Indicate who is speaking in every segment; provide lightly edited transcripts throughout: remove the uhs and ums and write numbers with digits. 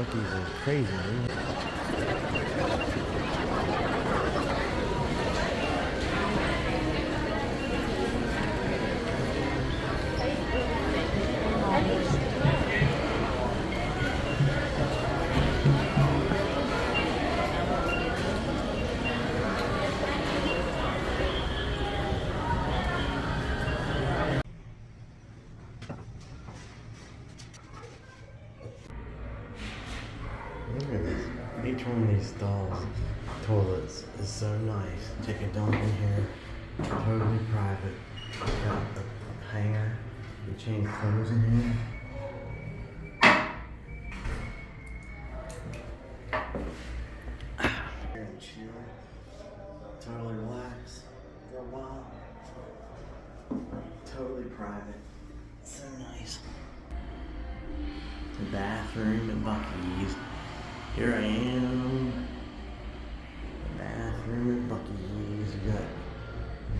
Speaker 1: Buc-ees is crazy, dude. Look at this. Each one of these stalls, toilets, is so nice. Take a dump in here, totally private. Got a hanger, you change clothes in here. Here and chill, totally relax for a while. Totally private, so nice. The bathroom at Buc-ees. Here I am. The bathroom at Buc-ees. We got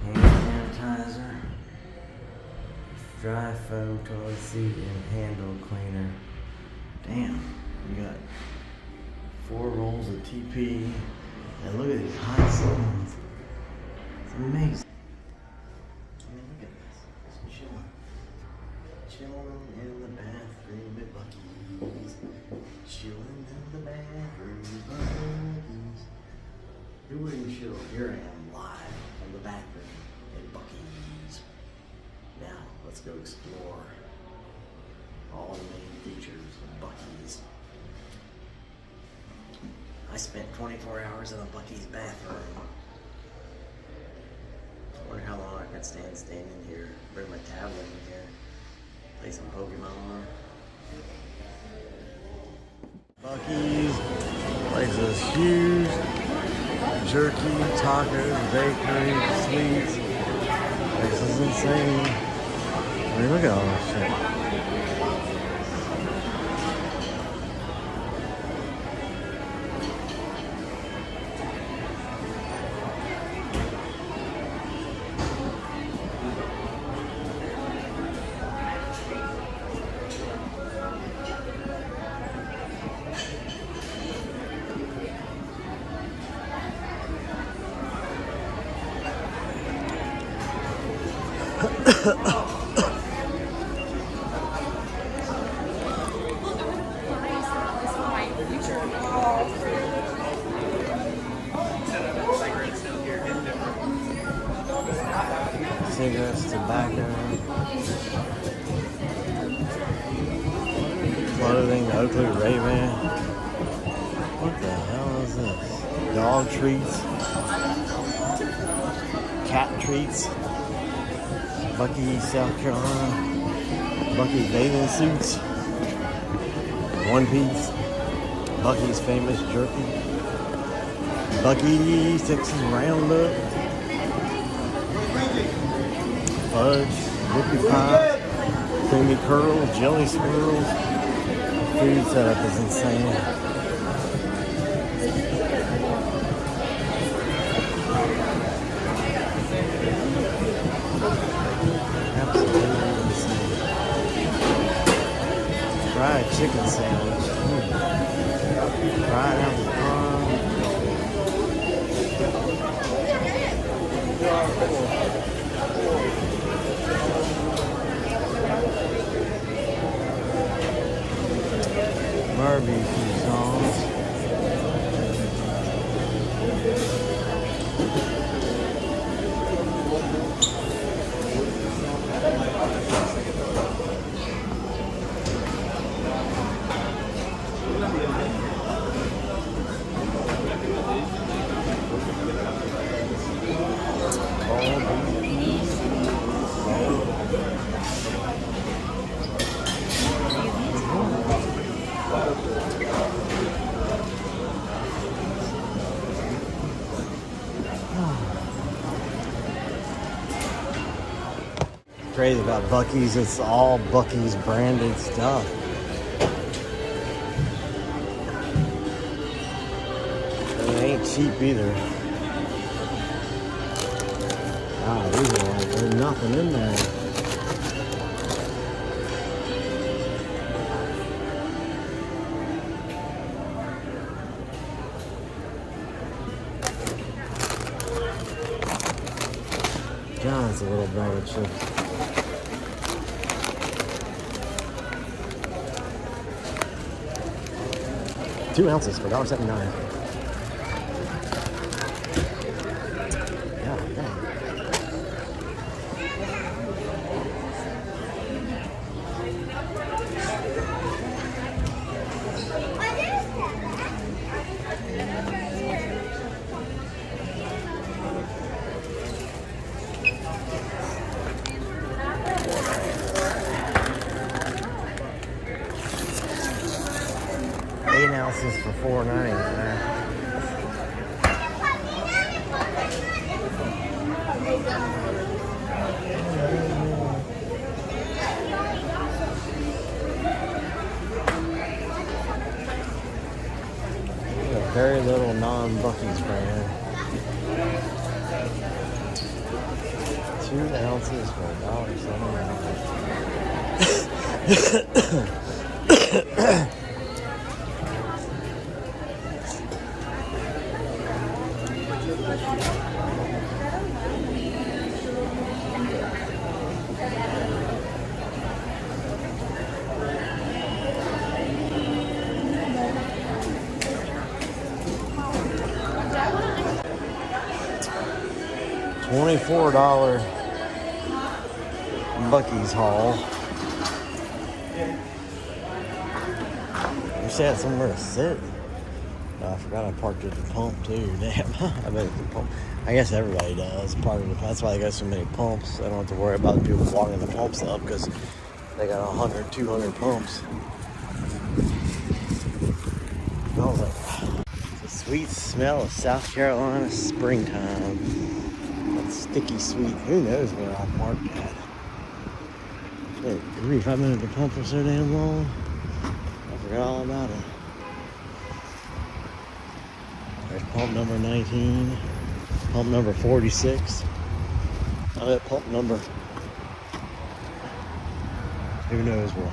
Speaker 1: hand sanitizer, dry foam toilet seat, and handle cleaner. Damn, we got 4 rolls of TP. And look at these high ceilings. It's amazing. I mean, look at this. It's chilling. Chilling in the bathroom at Buc-ees. Chilling in the bathroom at Buc-ees. Who wouldn't chill? Here I am live from the bathroom at Buc-ees. Now, let's go explore all the main features of Buc-ees. I spent 24 hours in a Buc-ees bathroom. I wonder how long I could stand standing here. Bring my tablet in here. Play some Pokemon. Buc-ees. Place is huge. Jerky, tacos, bakery, sweets. This is insane. I mean, look at all this shit. Cigarettes, tobacco, clothing, Oakley Ray-Ban. What the hell is this? Dog treats, cat treats, Buc-ees, South Carolina, Buc-ees bathing suits, One Piece, Buc-ees famous jerky, Buc-ees Texas Roundup, fudge, whippy pie, creamy curls, jelly swirls. The food setup is insane. Absolutely insane. Fried chicken sandwich. Fried apple pie. Barbecue sauce. Crazy about Buc-ees, it's all Buc-ees branded stuff. And it ain't cheap either. Wow, these are like, there's nothing in there. John's a little bag of chips. $2 ounces for $1.79. Yeah, dang. Ounces for $4.99. Very little non-Buc-ees brand. 2 ounces for $1.79. $24 Buc-ees haul. Wish they had somewhere to sit. I forgot I parked at the pump too. Damn, I bet at the pump. I guess everybody does. Part of the, that's why they got so many pumps. They don't have to worry about the people walking the pumps up because they got 100, 200 pumps. Smells like it's a sweet smell of South Carolina springtime. That sticky sweet. Who knows where I parked at? Good grief, I've been at the pump for so damn long. I forgot all about it. There's pump number 19, pump number 46. I'm at pump number, who knows what.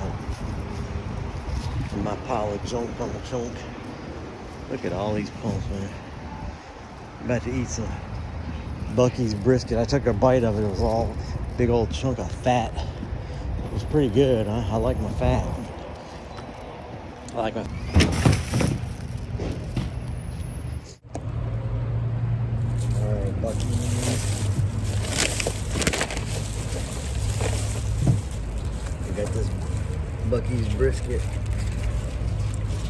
Speaker 1: And my pile of junk on the trunk. Look at all these pumps, man. I'm about to eat some Buc-ees brisket. I took a bite of it. It was all big old chunk of fat. It was pretty good. I like my fat. I like my... Alright, Buc-ees. I got this Buc-ees brisket.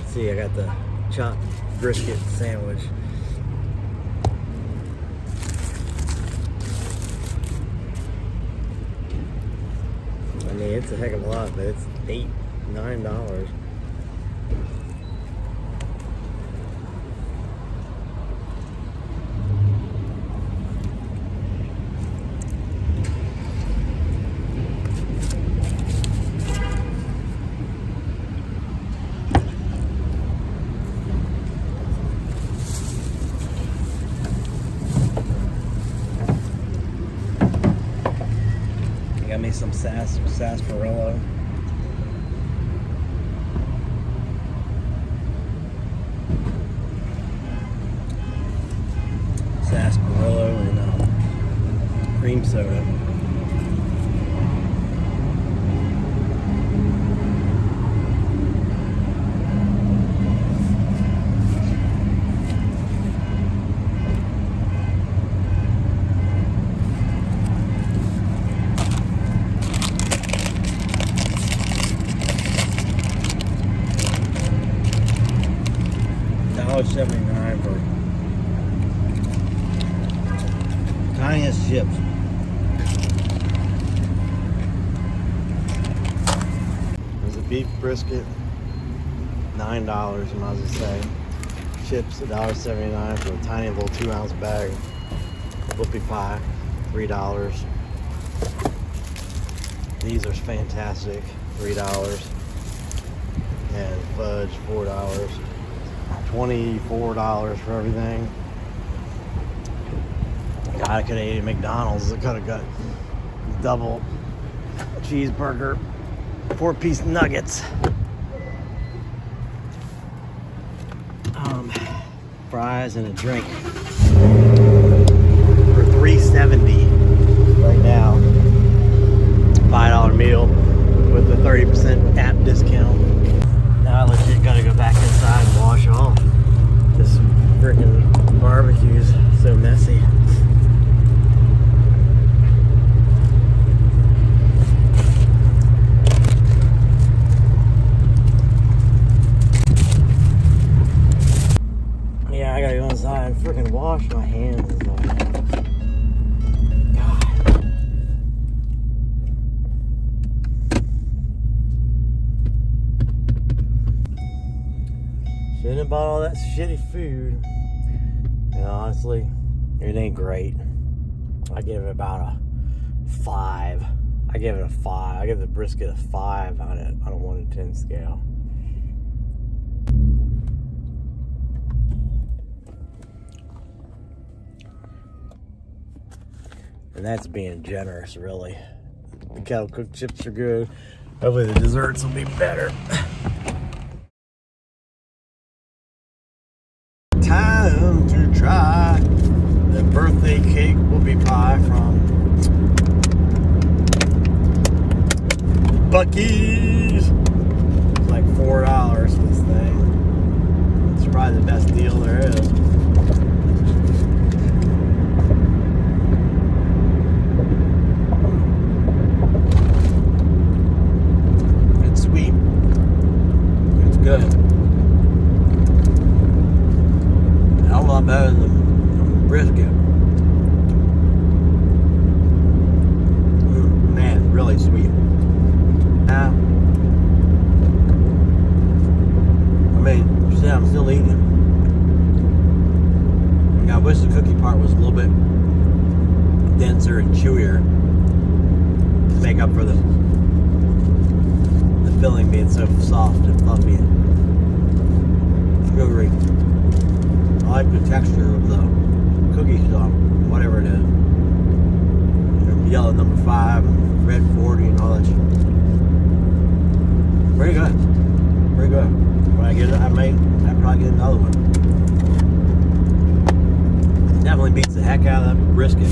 Speaker 1: See, I got the chopped brisket sandwich. I mean, it's a heck of a lot, but it's $8, $9. Got me some sarsaparilla. Sarsaparilla and cream soda. $1.79 for tiniest chips. There's a beef brisket, $9, you might as well say. Chips, $1.79 for a tiny little 2-ounce bag. Whoopie pie, $3. These are fantastic, $3. And fudge, $4. $24 for everything. God, I could have ate at McDonald's. I could have got double cheeseburger, 4-piece nuggets, fries, and a drink for $3.70. Like, and bought all that shitty food. And honestly, it ain't great. I give it about a 5. I give it a 5. I give the brisket a 5 on a 1 to 10 scale. And that's being generous, really. The kettle cooked chips are good. Hopefully the desserts will be better. Time to try the birthday cake whoopie pie from Buc-ees. It's like $4 for this thing. It's probably the best deal there is. It's sweet. It's good. A hell of a lot better than brisket. Man, really sweet. I'm still eating it. I wish the cookie part was a little bit denser and chewier to make up for the filling being so soft and fluffy and sugary. I like the texture of the cookie stuff, whatever it is. Yellow number 5, red 40, and all that shit. Pretty good. Pretty good. When I get it, I'd probably get another one. Definitely beats the heck out of that brisket.